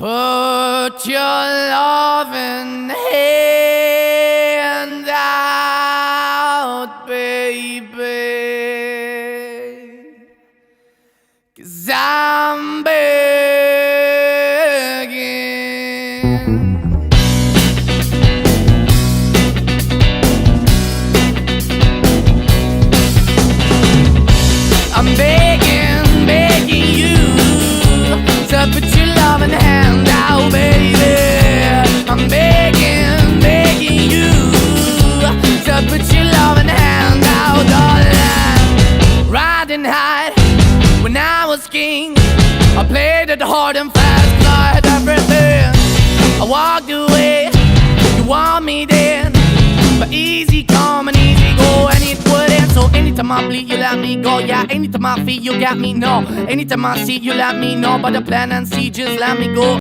Put your loving hand out, baby, 'cause I'm begging. I'm begging, begging you to put your loving hand out, baby. I'm begging, begging you to put your loving hand out, darling. Riding high when I was king, I played it hard and fast, 'cause I had everything. I walked away, you want me then, but easy come and easy go, and it wouldn't. So anytime I bleed, you let me go. Yeah, anytime I feel, you got me, no. Anytime I see, you let me know. But the plan and see, just let me go.